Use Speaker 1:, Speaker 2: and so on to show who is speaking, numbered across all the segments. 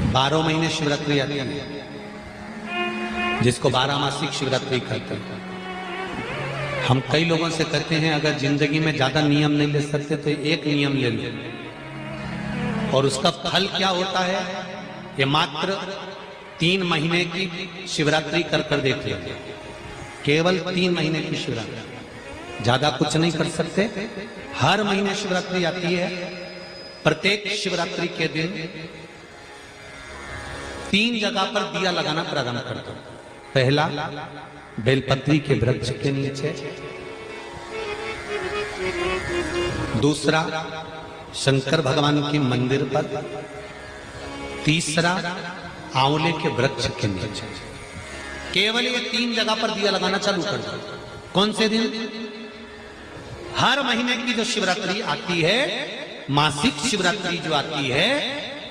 Speaker 1: 12 महीने शिवरात्रि आती है, जिसको 12 मासिक शिवरात्रि कहते हैं। हम कई लोगों से कहते हैं अगर जिंदगी में ज्यादा नियम नहीं ले सकते तो एक नियम ले लो, और उसका फल क्या होता है ये मात्र 3 महीने की शिवरात्रि कर कर देख लो। केवल 3 महीने की शिवरात्रि, ज्यादा कुछ नहीं कर सकते। हर महीने शिवरात्रि आती है। प्रत्येक शिवरात्रि के दिन 3 जगह पर दिया लगाना प्रारंभ कर दो। पहला, बेलपत्री के वृक्ष के नीचे। दूसरा, शंकर भगवान के मंदिर पर। तीसरा, आंवले के वृक्ष के नीचे। केवल ये 3 जगह पर दिया लगाना चालू कर दो। कौन से दिन? हर महीने की जो शिवरात्रि आती है, मासिक शिवरात्रि जो आती है,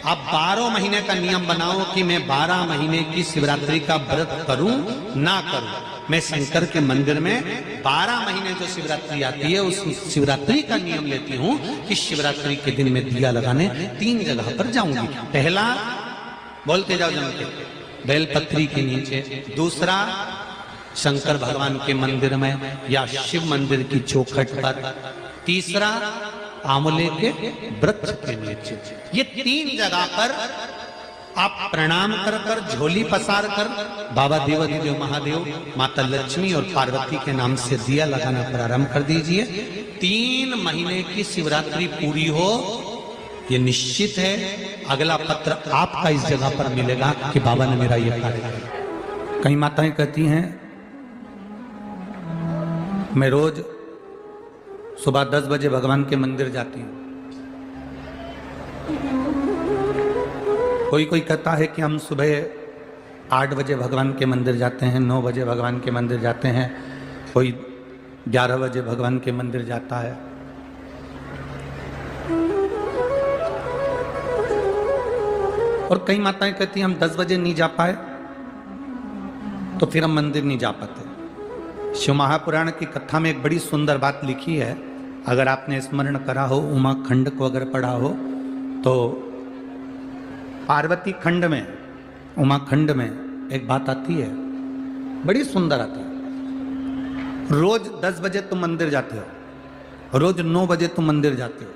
Speaker 1: आप 12 महीने का नियम बनाओ कि मैं 12 महीने की शिवरात्रि का व्रत करूं ना करूं। मैं शंकर के मंदिर में 12 महीने जो शिवरात्रि आती है उस शिवरात्रि का नियम लेती हूं कि शिवरात्रि के दिन में दिया लगाने 3 जगह पर जाऊंगी। पहला, बोलते जाओ जम के, बेलपत्री के नीचे। दूसरा, शंकर भगवान के मंदिर में या शिव मंदिर की चौखट पर। तीसरा, आंवले के वृक्ष के नीचे। ये 3 जगह पर आप प्रणाम कर कर, झोली पसार कर बाबा देवाधिदेव महादेव, माता लक्ष्मी और पार्वती के नाम से दिया लगाना प्रारंभ कर दीजिए। 3 महीने की शिवरात्रि पूरी हो, ये निश्चित है अगला पत्र आपका इस जगह पर मिलेगा कि बाबा ने मेरा ये कार्य किया। कई माताएं कहती हैं मैं रोज सुबह 10 बजे भगवान के मंदिर जाती हूँ। कोई कहता है कि हम सुबह 8 बजे भगवान के मंदिर जाते हैं, 9 बजे भगवान के मंदिर जाते हैं, कोई 11 बजे भगवान के मंदिर जाता है। और कई माताएं कहती हैं हम 10 बजे नहीं जा पाए तो फिर हम मंदिर नहीं जा पाते। शिव महापुराण की कथा में एक बड़ी सुंदर बात लिखी है, अगर आपने स्मरण करा हो, उमा खंड को अगर पढ़ा हो तो पार्वती खंड में, उमा खंड में एक बात आती है, बड़ी सुंदर आती है। रोज 10 बजे तुम मंदिर जाते हो, रोज 9 बजे तुम मंदिर जाते हो,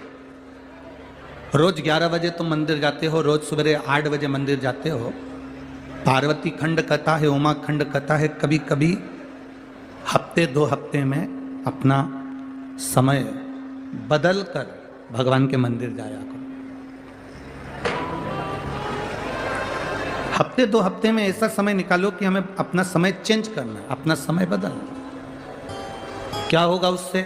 Speaker 1: रोज 11 बजे तुम मंदिर जाते हो, रोज सवेरे 8 बजे मंदिर जाते हो। पार्वती खंड कहता है, उमा खंड कहता है, कभी कभी हफ्ते 2 हफ्ते में अपना समय बदल कर भगवान के मंदिर जाया करो। हफ्ते 2 हफ्ते में ऐसा समय निकालो कि हमें अपना समय चेंज करना है, अपना समय बदलना। क्या होगा उससे?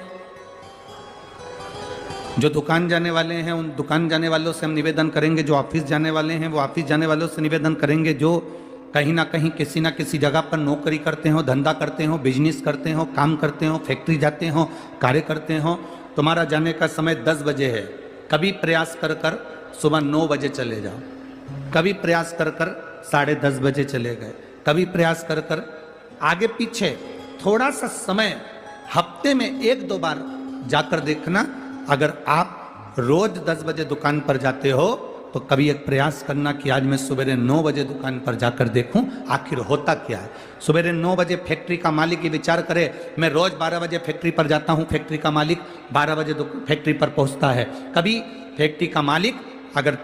Speaker 1: जो दुकान जाने वाले हैं उन दुकान जाने वालों से हम निवेदन करेंगे, जो ऑफिस जाने वाले हैं वो ऑफिस जाने वालों से निवेदन करेंगे, जो कहीं ना कहीं किसी ना किसी जगह पर नौकरी करते हो, धंधा करते हो, बिजनेस करते हो, काम करते हो, फैक्ट्री जाते हो, कार्य करते हो, तुम्हारा जाने का समय 10 बजे है। कभी प्रयास कर कर सुबह 9 बजे चले जाओ, कभी प्रयास कर कर 10:30 बजे चले गए, कभी प्रयास कर कर आगे पीछे थोड़ा सा समय हफ्ते में 1-2 बार जाकर देखना। अगर आप रोज 10 बजे दुकान पर जाते हो तो कभी एक प्रयास करना कि आज मैं सवेरे 9 बजे दुकान पर जाकर देखूं आखिर होता क्या है। सवेरे 9 बजे फैक्ट्री का मालिक ये विचार करे मैं रोज 12 बजे फैक्ट्री पर जाता हूं, फैक्ट्री का मालिक 12 बजे फैक्ट्री पर पहुंचता है। कभी फैक्ट्री का मालिक अगर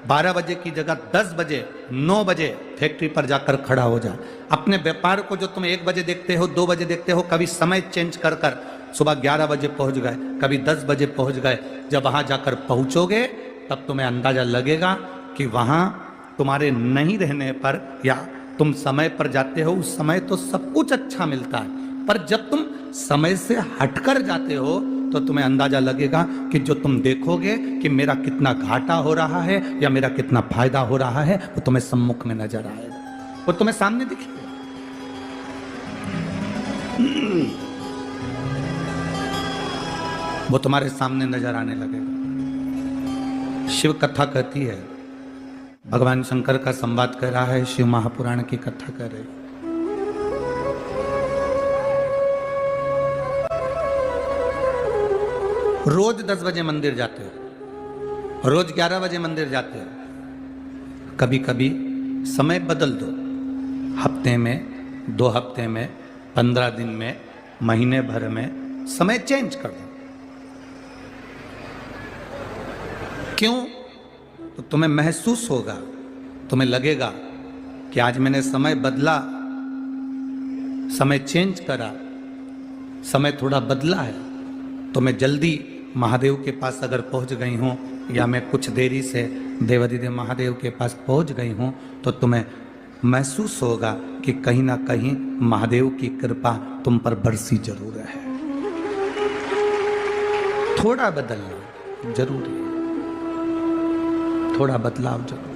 Speaker 1: 12 बजे की जगह 10 बजे 9 बजे फैक्ट्री पर जाकर खड़ा हो जाए। अपने व्यापार को जो तुम 1 बजे देखते हो, 2 बजे देखते हो, कभी समय चेंज कर कर सुबह 11 बजे पहुंच गए, कभी 10 बजे पहुंच गए। जब वहां जाकर पहुंचोगे तब तुम्हें अंदाजा लगेगा कि वहां तुम्हारे नहीं रहने पर या तुम समय पर जाते हो उस समय तो सब कुछ अच्छा मिलता है, पर जब तुम समय से हटकर जाते हो तो तुम्हें अंदाजा लगेगा कि जो तुम देखोगे कि मेरा कितना घाटा हो रहा है या मेरा कितना फायदा हो रहा है वो तुम्हें सम्मुख में नजर आएगा, वो तुम्हें सामने दिखेगा। वो तुम्हारे सामने नजर आने लगेगा। शिव कथा कहती है, भगवान शंकर का संवाद कर रहा है, शिव महापुराण की कथा कर रही है। रोज 10 बजे मंदिर जाते हो, रोज 11 बजे मंदिर जाते हो, कभी कभी समय बदल दो, हफ्ते में, 2 हफ्ते में, 15 दिन में, महीने भर में समय चेंज कर दो। क्यों? तो तुम्हें महसूस होगा, तुम्हें लगेगा कि आज मैंने समय बदला, समय चेंज करा, समय थोड़ा बदला है, तो मैं जल्दी महादेव के पास अगर पहुंच गई हूं, या मैं कुछ देरी से देवाधिदेव महादेव के पास पहुंच गई हूं, तो तुम्हें महसूस होगा कि कहीं ना कहीं महादेव की कृपा तुम पर बरसी जरूर है। थोड़ा बदलना जरूरी है, थोड़ा बदलाव जरूर।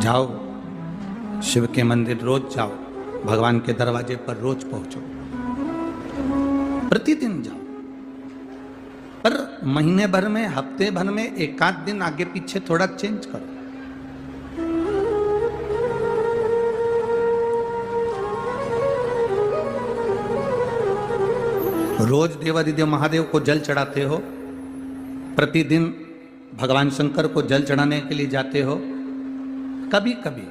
Speaker 1: जाओ शिव के मंदिर, रोज जाओ, भगवान के दरवाजे पर रोज पहुंचो, प्रतिदिन जाओ, पर महीने भर में, हफ्ते भर में एक आध दिन आगे पीछे थोड़ा चेंज करो। रोज देवाधिदेव महादेव को जल चढ़ाते हो, प्रतिदिन भगवान शंकर को जल चढ़ाने के लिए जाते हो, कभी कभी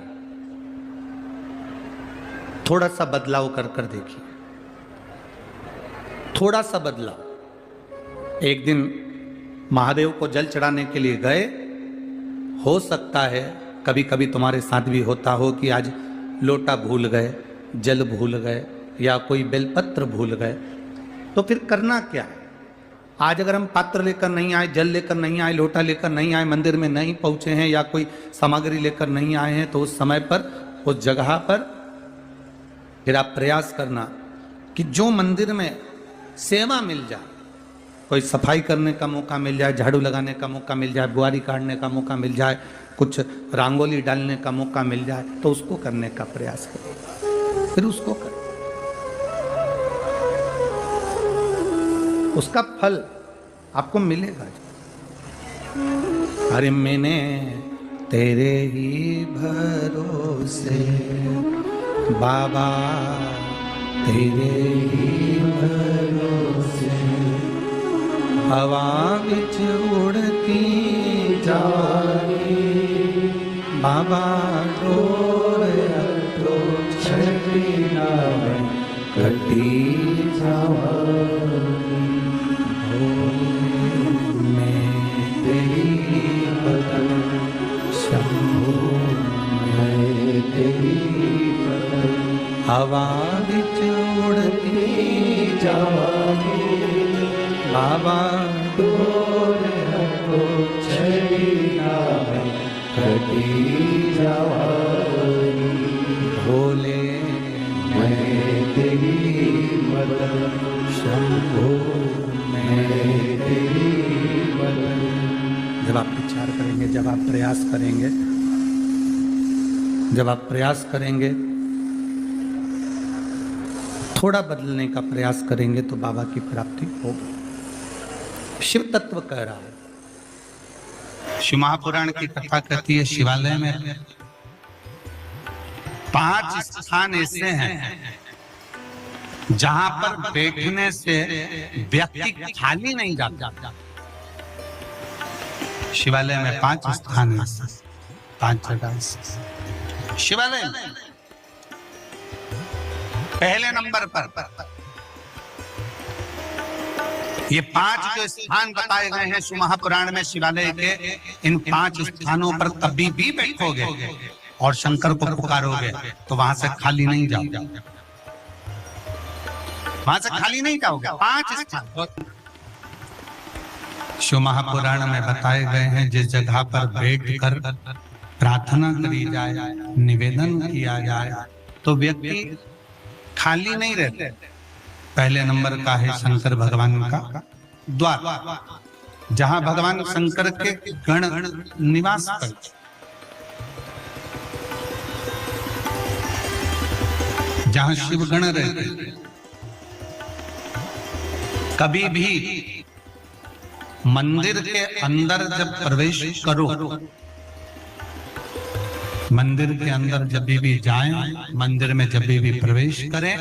Speaker 1: थोड़ा सा बदलाव कर कर देखिए, थोड़ा सा बदलाव। एक दिन महादेव को जल चढ़ाने के लिए गए, हो सकता है कभी कभी तुम्हारे साथ भी होता हो कि आज लोटा भूल गए, जल भूल गए, या कोई बेलपत्र भूल गए, तो फिर करना क्या है? आज अगर हम पात्र लेकर नहीं आए, जल लेकर नहीं आए, लोटा लेकर नहीं आए, मंदिर में नहीं पहुंचे हैं, या कोई सामग्री लेकर नहीं आए हैं, तो उस समय पर, उस जगह पर फिर आप प्रयास करना कि जो मंदिर में सेवा मिल जाए, कोई सफाई करने का मौका मिल जाए, झाड़ू लगाने का मौका मिल जाए, बुआरी काटने का मौका मिल जाए, कुछ रंगोली डालने का मौका मिल जाए, तो उसको करने का प्रयास करो, फिर उसको करो। उसका फल आपको मिलेगा। अरे मैंने तेरे ही भरोसे बाबा, तेरे ही भरोसे हवा विच उड़ती जागी, बाबा डोर अटो छड़ी नावे कटी जागी। मैं तेरी बदन शंभू, मैं तेरी बदन हवा विच उड़ती जागी, बाबा डोर हटो छड़ी नावे कटी जागी। भोले मैं तेरी बदन शंभू, जब आप विचार करेंगे, जब आप प्रयास करेंगे, जब आप प्रयास करेंगे, थोड़ा बदलने का प्रयास करेंगे, तो बाबा की प्राप्ति होगी। शिव तत्व कह रहा है। शिव महापुराण की कथा कहती है, शिवालय में 5 स्थान ऐसे हैं जहां पर बैठने से व्यक्ति खाली नहीं जाता। शिवालय में 5 स्थान हैं, 5 जगह शिवालय में। पहले नंबर पर ये 5 जो स्थान बताए गए हैं शिव महापुराण में शिवालय के, इन 5 स्थानों पर कभी भी बैठोगे और शंकर को पुकारोगे तो वहां से खाली नहीं जाओगे, वहां से खाली नहीं जाओगे। 5 स्थान शिव महापुराण में बताए गए हैं, जिस जगह पर बैठकर प्रार्थना करी जाए, निवेदन किया जाए, तो व्यक्ति खाली नहीं रहते। पहले नंबर का है शंकर भगवान का द्वार, जहां भगवान शंकर के गण निवास करते, जहां शिव गण रहते। कभी भी मंदिर के अंदर जब प्रवेश करो, मंदिर के अंदर जब भी जाएं, मंदिर में जब भी प्रवेश करें,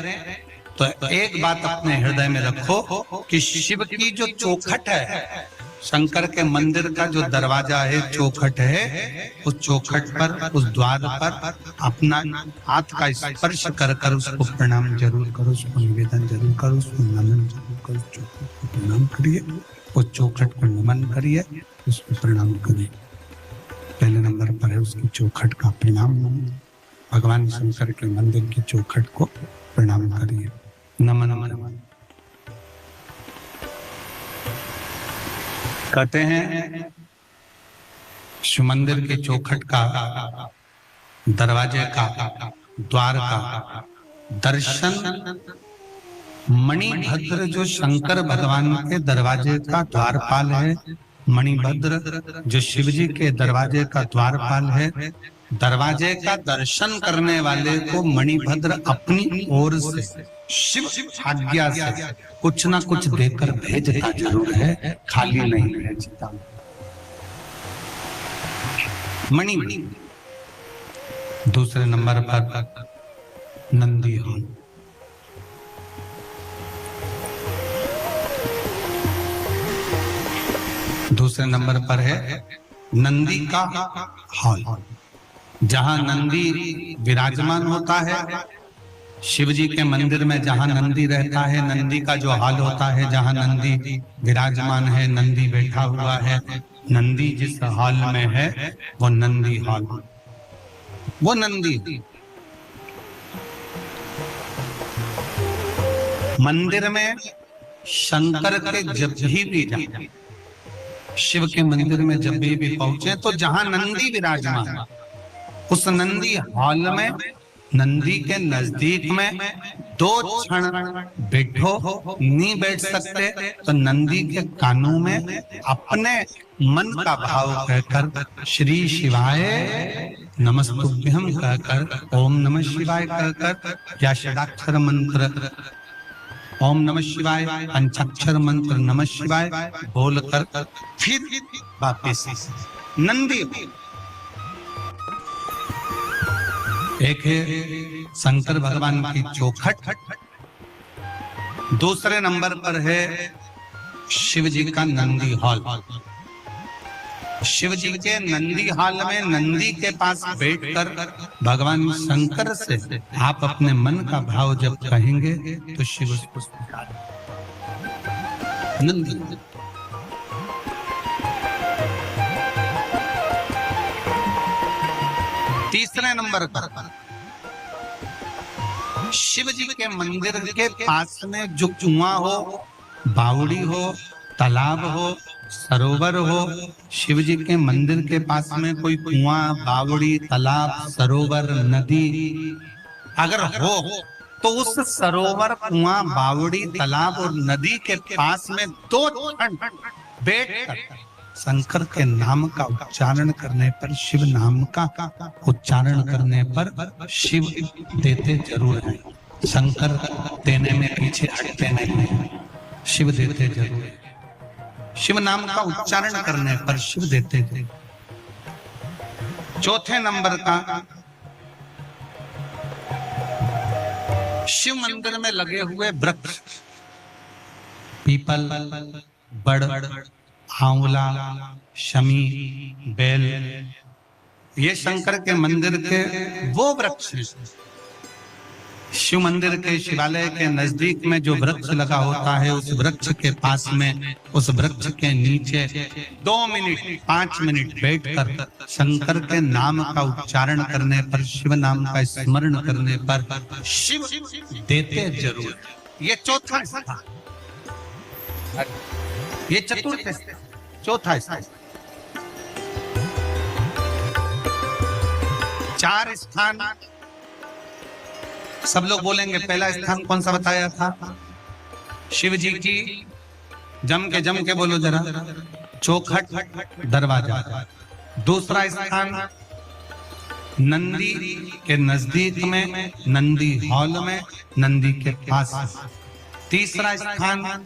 Speaker 1: तो एक बात अपने हृदय में रखो कि शिव की जो चौखट है, शंकर के मंदिर का जो दरवाजा है, चौखट है, उस चौखट पर, उस द्वार पर अपना हाथ का स्पर्श कर कर उसको प्रणाम जरूर करो, उसको निवेदन जरूर करो, उसको नमन जरूर करो, चौखट को प्रणाम करिए, उस चौखट को नमन करिए, उसको प्रणाम करिए। पहले नंबर पर है उसकी चौखट का प्रणाम, भगवान शंकर के मंदिर की चौखट को प्रणाम करिए, नमन नमन। कहते हैं शिव मंदिर के चौखट का, दरवाजे का, द्वार का दर्शन मणिभद्र जो शंकर भगवान के दरवाजे का द्वारपाल है, मणिभद्र जो शिव जी के दरवाजे का द्वारपाल है, दरवाजे का दर्शन करने वाले को मणिभद्र अपनी ओर से शिव आज्ञा से कुछ ना कुछ देकर भेजता जरूर है, खाली नहीं भेजता। मणि दूसरे नंबर पर नंदी हॉल, दूसरे नंबर पर है नंदी का हॉल, जहां नंदी विराजमान होता है। शिव जी के मंदिर में जहां नंदी रहता है, नंदी का जो हॉल होता है, जहां नंदी विराजमान है, नंदी बैठा हुआ है, नंदी जिस हॉल में है वो नंदी हॉल, वो नंदी मंदिर में शंकर के जब भी जाए, शिव के मंदिर में जब भी पहुंचे तो जहां नंदी विराजमान, उस नंदी हॉल में, नंदी के नजदीक में 2 क्षण बैठो, नहीं बैठ सकते तो नंदी के कानों में अपने मन का भाव कहकर श्री शिवाय नमस्तुभ्यम कहकर, ओम नमः शिवाय कहकर, या षडाक्षर मंत्र ओम नमः शिवाय, पंचाक्षर मंत्र नमः शिवाय बोलकर फिर वापिस नंदी। एक है शंकर भगवान की चौखट, दूसरे नंबर पर है शिव जी का नंदी हॉल। शिव जी के नंदी हॉल में नंदी के पास बैठकर भगवान शंकर से आप अपने मन का भाव जब कहेंगे तो शिव उसको स्वीकार नंदी। तीसरे नंबर पर शिव जी के मंदिर के पास में जो कुआं हो, बावड़ी हो, तालाब हो, सरोवर हो, शिव जी के मंदिर के पास में कोई कुआं, बावड़ी, तालाब, सरोवर, नदी अगर हो तो उस सरोवर, कुआं, बावड़ी, तालाब और नदी के पास में 2 क्षण बैठकर शंकर के नाम का उच्चारण करने पर, शिव नाम का उच्चारण करने पर शिव देते जरूर हैं। शंकर देने में पीछे हटते नहीं, शिव देते जरूर हैं। शिव नाम का उच्चारण करने पर शिव देते थे। चौथे नंबर का शिव मंदिर में लगे हुए वृक्ष, पीपल, बड़, आंवला, शमी, बेल, ये शंकर के मंदिर के वो वृक्ष हैं। शिव मंदिर के, शिवालय के नजदीक में जो वृक्ष लगा होता है, उस वृक्ष के पास में, उस वृक्ष के नीचे 2 मिनट 5 मिनट बैठकर शंकर के नाम का उच्चारण करने पर, शिव नाम का स्मरण करने पर शिव देते जरूर। ये चौथा स्थान, ये चतुर्थ, चौथा स्थान। 4 स्थान सब लोग बोलेंगे। पहला स्थान कौन सा बताया था? शिव जी की, जम के बोलो जरा, चौखट दरवाजा। दूसरा स्थान नंदी के नजदीक में, नंदी हॉल में, नंदी के पास। तीसरा स्थान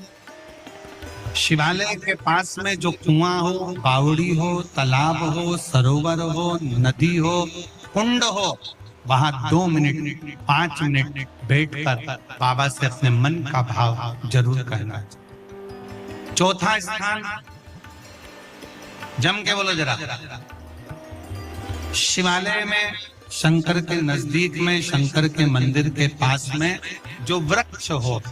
Speaker 1: शिवालय के पास में जो कुआं हो, बावड़ी हो, तालाब हो, सरोवर हो, नदी हो, कुंड हो, वहां 2 मिनट 5 मिनट बैठकर बाबा से अपने मन का भाव जरूर कहना चाहिए। चौथा स्थान, जम के बोलो जरा, शिवालय में शंकर के नजदीक में, शंकर के मंदिर के पास में जो वृक्ष हो,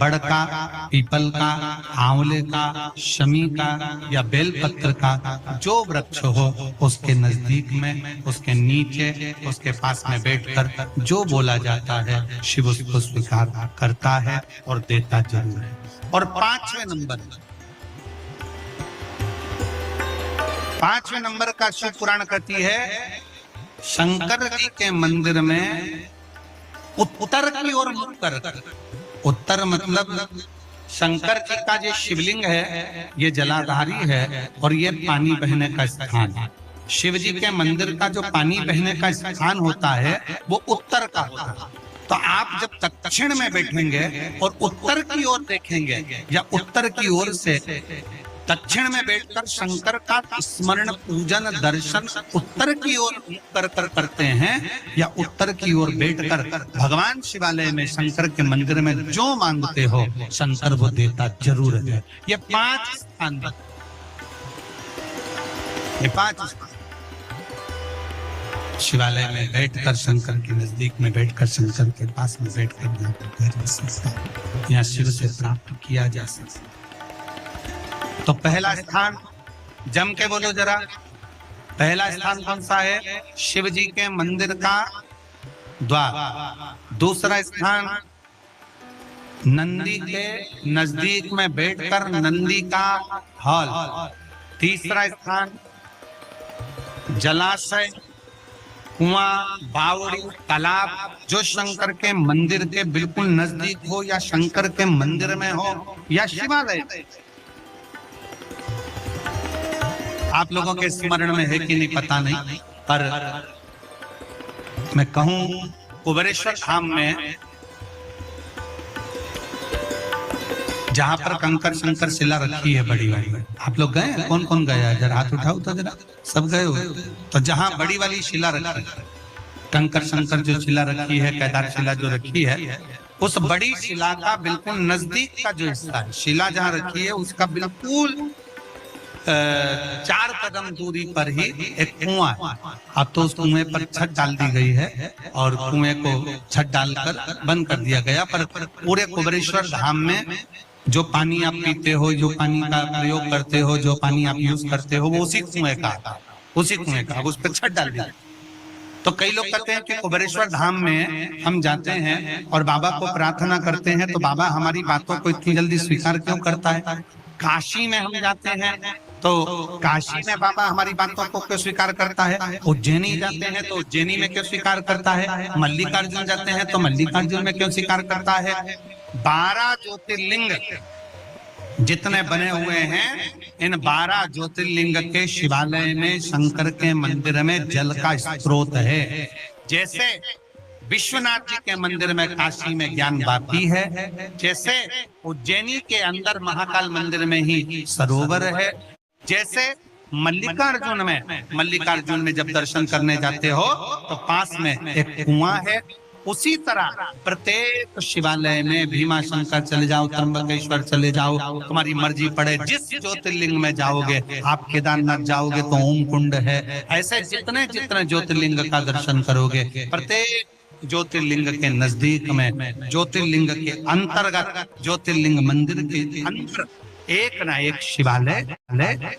Speaker 1: बड़ का, पीपल का, आंवले का, शमी का या बेलपत्र का जो वृक्ष हो, उसके नजदीक में, उसके नीचे, उसके पास में बैठकर जो बोला जाता है शिव उसको स्वीकार करता है और देता जरूर है। और पांचवें नंबर का शिव पुराण कहती है, शंकर जी के मंदिर में उत्तर की ओर मुख कर, उत्तर मतलब शंकर जी का जो शिवलिंग है ये जलाधारी है और ये पानी बहने का स्थान है। शिव जी के मंदिर का जो पानी बहने का स्थान होता है वो उत्तर का होता है। तो आप जब दक्षिण में बैठेंगे और उत्तर की ओर देखेंगे या उत्तर की ओर से दक्षिण में बैठकर शंकर का स्मरण, पूजन, दर्शन उत्तर की ओर कर करते हैं या उत्तर की ओर बैठकर भगवान शिवालय में शंकर के मंदिर में जो मांगते हो शंकर वो देता जरूर है। ये 5 स्थान, ये 5 शिवालय में बैठकर, शंकर के नजदीक में बैठकर, शंकर के पास में बैठकर यहाँ शिव से प्राप्त किया जा सकता। तो पहला स्थान, जम के बोलो जरा, पहला स्थान कौन सा है? शिव जी के मंदिर का द्वार। दूसरा स्थान, नंदी के नजदीक में बैठकर नंदी का हॉल। तीसरा स्थान, जलाशय, कुआं, बावड़ी, तालाब जो शंकर के मंदिर के बिल्कुल नजदीक हो या शंकर के मंदिर में हो या शिवालय। आप लोगों के स्मरण में है कि नहीं पता नहीं, पर मैं कहूं कुबेरेश्वर धाम में जहां पर कंकर शंकर शिला रखी है बड़ी वाली, आप लोग गए? कौन कौन गया है? जरा हाथ उठाओ तो जरा, सब गए हो? तो जहां बड़ी वाली शिला रखी, कंकर शंकर जो शिला रखी है, केदार शिला जो रखी है, उस बड़ी शिला का बिल्कुल नजदीक का जो हिस्सा है, शिला जहां रखी है उसका बिल्कुल 4 कदम दूरी पर ही एक कुआं है। अब तो उस कुएं पर छत डाल दी गई है और कुएं को छत डालकर बंद कर दिया गया, पर पूरे कुबेरेश्वर धाम में जो पानी आप पीते हो, जो पानी का प्रयोग करते हो, जो पानी आप यूज करते हो, वो उसी कुएं का उस पर छत डाल दिया। तो कई लोग कहते हैं कि कुबेरेश्वर धाम में हम जाते हैं और बाबा को प्रार्थना करते हैं तो बाबा हमारी बातों को इतनी जल्दी स्वीकार क्यों करता है? काशी में हम जाते हैं तो काशी में बाबा हमारी बातों को क्यों स्वीकार करता है? उज्जैनी जाते हैं तो उज्जैनी में क्यों स्वीकार करता है? मल्लिकार्जुन जाते हैं तो मल्लिकार्जुन में क्यों स्वीकार करता है? 12 ज्योतिर्लिंग जितने बने हुए हैं, इन 12 ज्योतिर्लिंग के शिवालय में, शंकर के मंदिर में जल का स्रोत है। जैसे विश्वनाथ जी के मंदिर में, काशी में ज्ञान वापी है, जैसे उज्जैनी के अंदर महाकाल मंदिर में ही सरोवर है, जैसे मल्लिकार्जुन में जब दर्शन करने जाते हो तो पास में एक कुआं है, उसी तरह प्रत्येक शिवालय में भीमा शंकर चले जाओ, त्र्यंबकेश्वर चले जाओ, तुम्हारी मर्जी पड़े जिस ज्योतिर्लिंग में जाओगे। आप केदारनाथ जाओगे तो ओम कुंड है, ऐसे जितने ज्योतिर्लिंग का दर्शन करोगे, प्रत्येक ज्योतिर्लिंग के नजदीक में, ज्योतिर्लिंग के अंतर्गत, ज्योतिर्लिंग मंदिर के अंदर एक ना एक शिवालय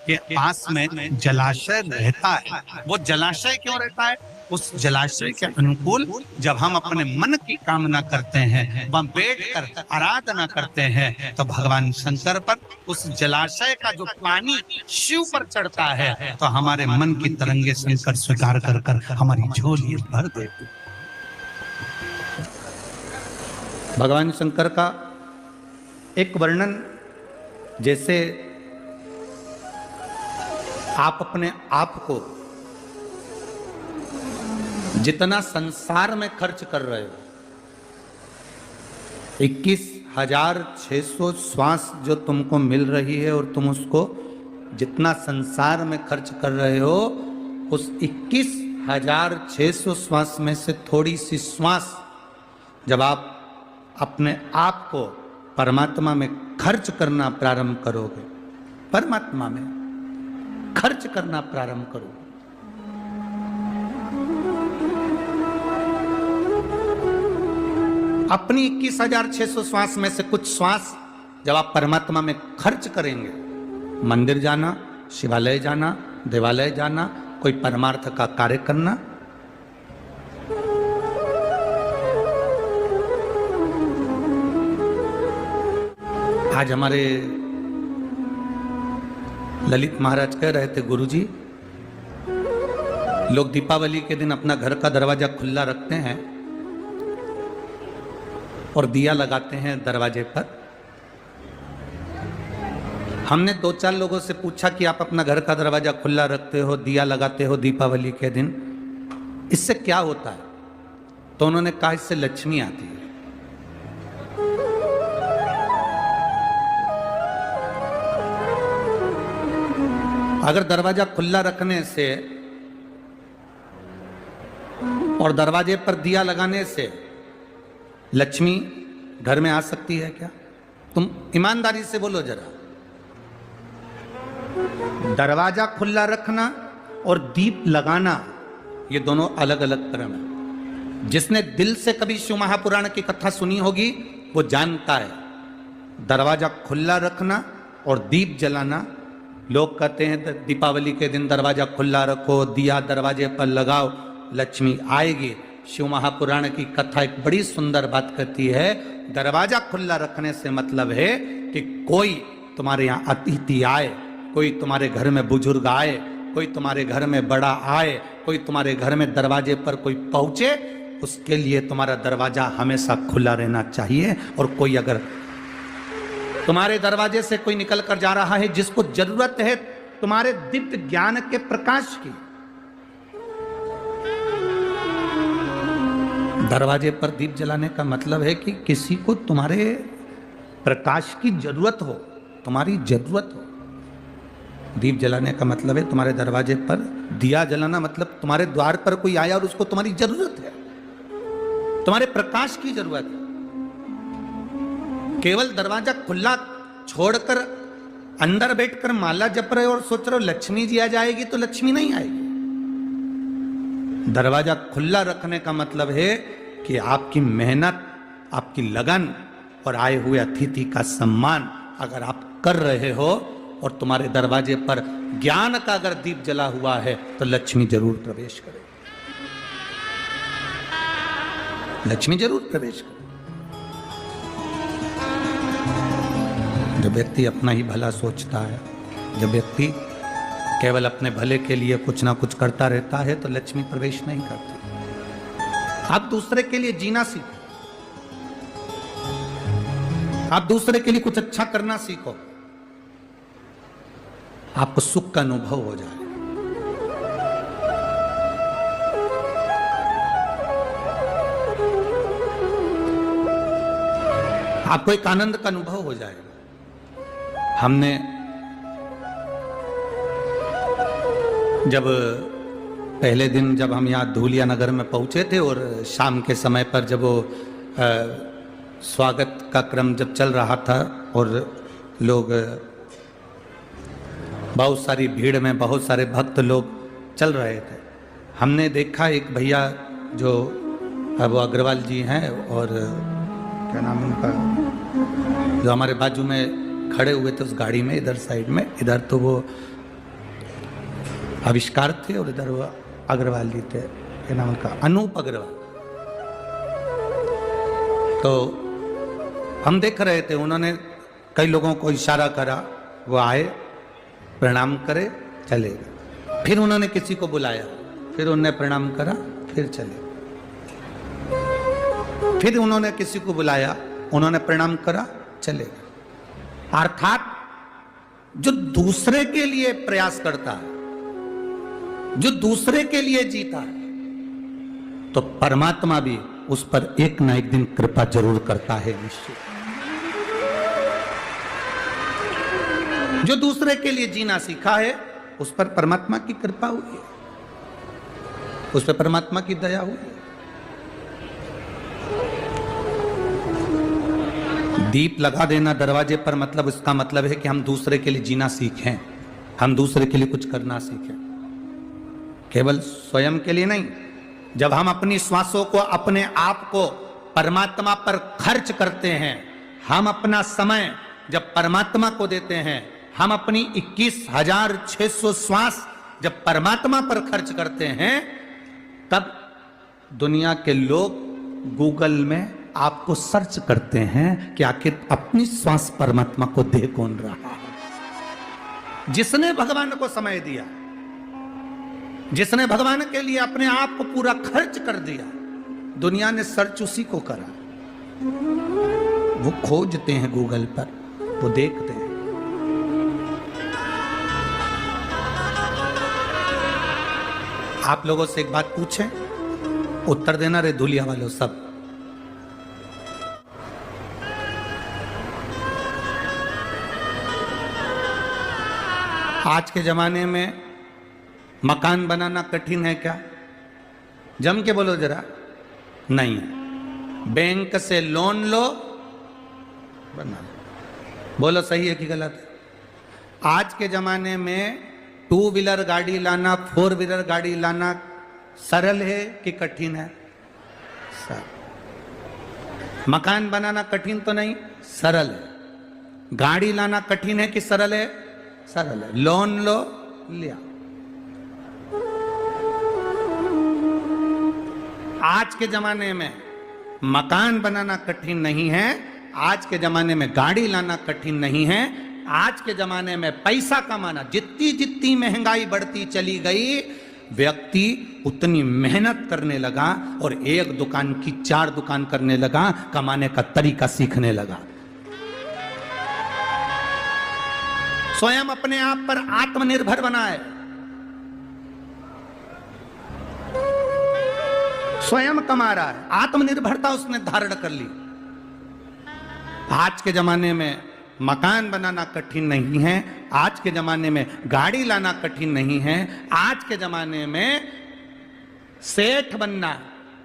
Speaker 1: के पास में जलाशय रहता है। वो जलाशय क्यों रहता है? उस जलाशय के अनुकूल जब हम अपने मन की कामना करते हैं, वह बैठकर आराधना करते हैं, तो भगवान शंकर पर उस जलाशय का जो पानी शिव पर चढ़ता है तो हमारे मन की तरंगे शंकर स्वीकार कर हमारी झोली भर देते। भगवान शंकर का एक वर्णन, जैसे आप अपने आप को जितना संसार में खर्च कर रहे हो, 21,600 श्वास जो तुमको मिल रही है और तुम उसको जितना संसार में खर्च कर रहे हो, उस 1600 श्वास में से थोड़ी सी श्वास जब आप अपने आप को परमात्मा में खर्च करना प्रारंभ करोगे, परमात्मा में खर्च करना प्रारंभ करोगे, अपनी 21,600 श्वास में से कुछ श्वास जब आप परमात्मा में खर्च करेंगे, मंदिर जाना, शिवालय जाना, देवालय जाना, कोई परमार्थ का कार्य करना, आज हमारे ललित महाराज कह रहे थे, गुरुजी लोग दीपावली के दिन अपना घर का दरवाजा खुला रखते हैं और दिया लगाते हैं दरवाजे पर। हमने 2-4 लोगों से पूछा कि आप अपना घर का दरवाजा खुला रखते हो, दिया लगाते हो दीपावली के दिन, इससे क्या होता है? तो उन्होंने कहा इससे लक्ष्मी आती है। अगर दरवाजा खुला रखने से और दरवाजे पर दिया लगाने से लक्ष्मी घर में आ सकती है क्या? तुम ईमानदारी से बोलो जरा। दरवाजा खुला रखना और दीप लगाना ये दोनों अलग अलग कर्म है। जिसने दिल से कभी शिव महापुराण की कथा सुनी होगी वो जानता है, दरवाजा खुला रखना और दीप जलाना, लोग कहते हैं दीपावली के दिन दरवाजा खुला रखो, दिया दरवाजे पर लगाओ, लक्ष्मी आएगी। शिव महापुराण की कथा एक बड़ी सुंदर बात कहती है, दरवाजा खुला रखने से मतलब है कि कोई तुम्हारे यहाँ अतिथि आए, कोई तुम्हारे घर में बुजुर्ग आए, कोई तुम्हारे घर में बड़ा आए, कोई तुम्हारे घर में दरवाजे पर कोई पहुंचे, उसके लिए तुम्हारा दरवाजा हमेशा खुला रहना चाहिए। और कोई अगर तुम्हारे दरवाजे से कोई निकल कर जा रहा है जिसको जरूरत है तुम्हारे दिव्य ज्ञान के प्रकाश की, दरवाजे पर दीप जलाने का मतलब है कि किसी को तुम्हारे प्रकाश की जरूरत हो, तुम्हारी जरूरत हो। दीप जलाने का मतलब है तुम्हारे दरवाजे पर दिया जलाना, मतलब तुम्हारे द्वार पर कोई आया और उसको तुम्हारी जरूरत है, तुम्हारे प्रकाश की जरूरत है। केवल दरवाजा खुला छोड़कर अंदर बैठकर माला जप रहे और सोच रहे हो लक्ष्मी जी आ जाएगी, तो लक्ष्मी नहीं आएगी। दरवाजा खुला रखने का मतलब है कि आपकी मेहनत, आपकी लगन और आए हुए अतिथि का सम्मान अगर आप कर रहे हो और तुम्हारे दरवाजे पर ज्ञान का अगर दीप जला हुआ है तो लक्ष्मी जरूर प्रवेश करेगी, लक्ष्मी जरूर प्रवेश करेगी। जब व्यक्ति अपना ही भला सोचता है, जब व्यक्ति केवल अपने भले के लिए कुछ ना कुछ करता रहता है तो लक्ष्मी प्रवेश नहीं करती। आप दूसरे के लिए जीना सीखो, आप दूसरे के लिए कुछ अच्छा करना सीखो, आपको सुख का अनुभव हो जाए। आपको एक आनंद का अनुभव हो जाएगा। हमने जब पहले दिन जब हम यहाँ धूलिया नगर में पहुँचे थे और शाम के समय पर जब वो स्वागत का क्रम जब चल रहा था और लोग बहुत सारी भीड़ में बहुत सारे भक्त लोग चल रहे थे, हमने देखा एक भैया जो वो अग्रवाल जी हैं और क्या नाम उनका, जो हमारे बाजू में खड़े हुए थे उस गाड़ी में, इधर साइड में, इधर तो वो आविष्कार थे और इधर वो अग्रवाल जी थे, क्या नाम उनका, अनूप अग्रवाल। तो हम देख रहे थे, उन्होंने कई लोगों को इशारा करा, वो आए, प्रणाम करे, चले गए। फिर उन्होंने किसी को बुलाया, फिर उन्होंने प्रणाम करा, फिर चले। फिर उन्होंने किसी को बुलाया, उन्होंने प्रणाम करा, चले गए। अर्थात जो दूसरे के लिए प्रयास करता है, जो दूसरे के लिए जीता है, तो परमात्मा भी उस पर एक ना एक दिन कृपा जरूर करता है निश्चित। जो दूसरे के लिए जीना सीखा है उस पर परमात्मा की कृपा हुई है। उस पर परमात्मा की दया हुई। दीप लगा देना दरवाजे पर, मतलब इसका मतलब है कि हम दूसरे के लिए जीना सीखें, हम दूसरे के लिए कुछ करना सीखें, केवल स्वयं के लिए नहीं। जब हम अपनी श्वासों को, अपने आप को परमात्मा पर खर्च करते हैं, हम अपना समय जब परमात्मा को देते हैं, हम अपनी 21,600 श्वास जब परमात्मा पर खर्च करते हैं, तब दुनिया के लोग गूगल में आपको सर्च करते हैं कि आखिर अपनी श्वास परमात्मा को दे कौन रहा है। जिसने भगवान को समय दिया, जिसने भगवान के लिए अपने आप को पूरा खर्च कर दिया, दुनिया ने सर्च उसी को करा। वो खोजते हैं गूगल पर, वो देखते हैं। आप लोगों से एक बात पूछें, उत्तर देना रे धुलिया वालों सब। आज के जमाने में मकान बनाना कठिन है क्या? जम के बोलो जरा। नहीं है। बैंक से लोन लो, बना लो। बोलो सही है कि गलत है? आज के जमाने में 2 व्हीलर गाड़ी लाना, 4 व्हीलर गाड़ी लाना सरल है कि कठिन है? सरल। मकान बनाना कठिन तो नहीं, सरल है। गाड़ी लाना कठिन है कि सरल है? सरल है। लोन लो, लिया। आज के जमाने में मकान बनाना कठिन नहीं है, आज के जमाने में गाड़ी लाना कठिन नहीं है, आज के जमाने में पैसा कमाना, जितनी जितनी महंगाई बढ़ती चली गई, व्यक्ति उतनी मेहनत करने लगा और एक दुकान की 4 दुकान करने लगा, कमाने का तरीका सीखने लगा। स्वयं अपने आप पर आत्मनिर्भर बनाए, स्वयं कमा रहा है, आत्मनिर्भरता उसने धारण कर ली। आज के जमाने में मकान बनाना कठिन नहीं है, आज के जमाने में गाड़ी लाना कठिन नहीं है, आज के जमाने में सेठ बनना,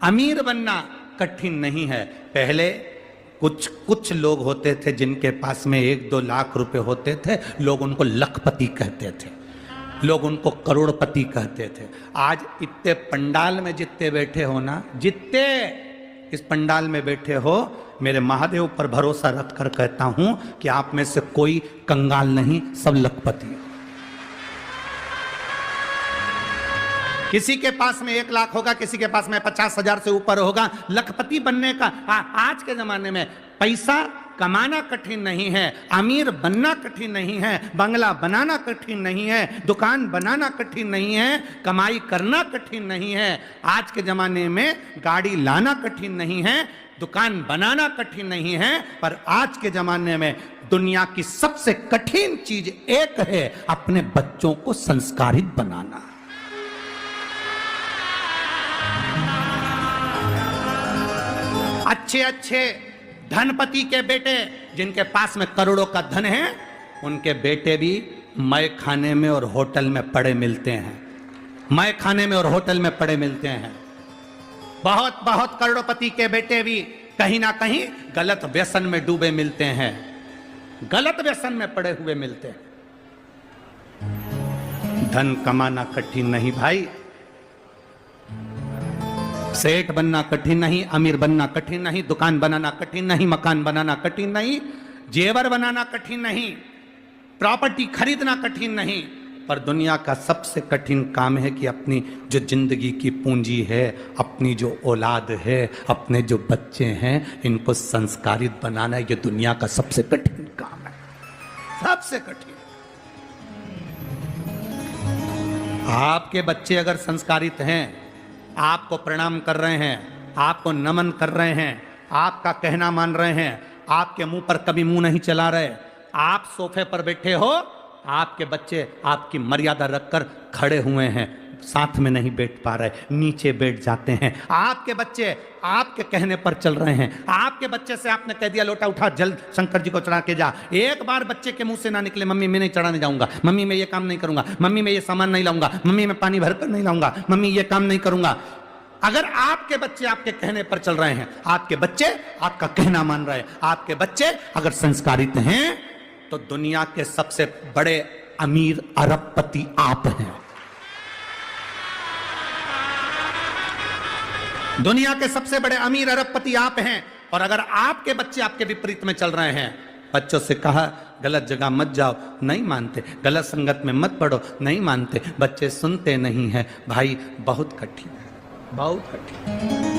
Speaker 1: अमीर बनना कठिन नहीं है। पहले कुछ लोग होते थे जिनके पास में 1-2 लाख रुपए होते थे, लोग उनको लखपति कहते थे, लोग उनको करोड़पति कहते थे। आज इतने पंडाल में जितने बैठे हो ना, जितने इस पंडाल में बैठे हो, मेरे महादेव पर भरोसा रख कर कहता हूं कि आप में से कोई कंगाल नहीं, सब लखपति हो। किसी के पास में 1 लाख होगा, किसी के पास में 50,000 से ऊपर होगा। लखपति बनने का आज के जमाने में पैसा कमाना कठिन नहीं है, अमीर बनना कठिन नहीं है, बंगला बनाना कठिन नहीं है, दुकान बनाना कठिन नहीं है, कमाई करना कठिन नहीं है। आज के जमाने में गाड़ी लाना कठिन नहीं है, दुकान बनाना कठिन नहीं है, पर आज के जमाने में दुनिया की सबसे कठिन चीज एक है, अपने बच्चों को संस्कारित बनाना। अच्छे अच्छे धनपति के बेटे जिनके पास में करोड़ों का धन है, उनके बेटे भी मय खाने में और होटल में पड़े मिलते हैं, मय खाने में और होटल में पड़े मिलते हैं। बहुत बहुत करोड़पति के बेटे भी कहीं ना कहीं गलत व्यसन में डूबे मिलते हैं, गलत व्यसन में पड़े हुए मिलते हैं। धन कमाना कठिन नहीं भाई, सेठ बनना कठिन नहीं, अमीर बनना कठिन नहीं, दुकान बनाना कठिन नहीं, मकान बनाना कठिन नहीं, जेवर बनाना कठिन नहीं, प्रॉपर्टी खरीदना कठिन नहीं, पर दुनिया का सबसे कठिन काम है कि अपनी जो जिंदगी की पूंजी है, अपनी जो औलाद है, अपने जो बच्चे हैं, इनको संस्कारित बनाना, ये दुनिया का सबसे कठिन काम है, सबसे कठिन। आपके बच्चे अगर संस्कारित हैं, आपको प्रणाम कर रहे हैं, आपको नमन कर रहे हैं, आपका कहना मान रहे हैं, आपके मुंह पर कभी मुंह नहीं चला रहे, आप सोफे पर बैठे हो, आपके बच्चे आपकी मर्यादा रखकर खड़े हुए हैं, साथ में नहीं बैठ पा रहे, नीचे बैठ जाते हैं। आपके बच्चे आपके कहने पर चल रहे हैं, आपके बच्चे से आपने कह दिया लोटा उठा जल शंकर जी को चढ़ा के जा, एक बार बच्चे के मुंह से ना निकले मम्मी मैं नहीं चढ़ाने जाऊंगा, मम्मी मैं ये काम नहीं करूंगा, मम्मी मैं ये सामान नहीं लाऊंगा, मम्मी मैं पानी भरकर नहीं लाऊंगा, मम्मी ये काम नहीं करूंगा। अगर आपके बच्चे आपके कहने पर चल रहे हैं, आपके बच्चे आपका कहना मान रहे हैं, आपके बच्चे अगर संस्कारित हैं, तो दुनिया के सबसे बड़े अमीर अरबपति आप हैं। दुनिया के सबसे बड़े अमीर अरबपति आप हैं। और अगर आपके बच्चे आपके विपरीत में चल रहे हैं, बच्चों से कहा गलत जगह मत जाओ, नहीं मानते, गलत संगत में मत पड़ो, नहीं मानते, बच्चे सुनते नहीं हैं। भाई बहुत कठिन है, बहुत कठिन।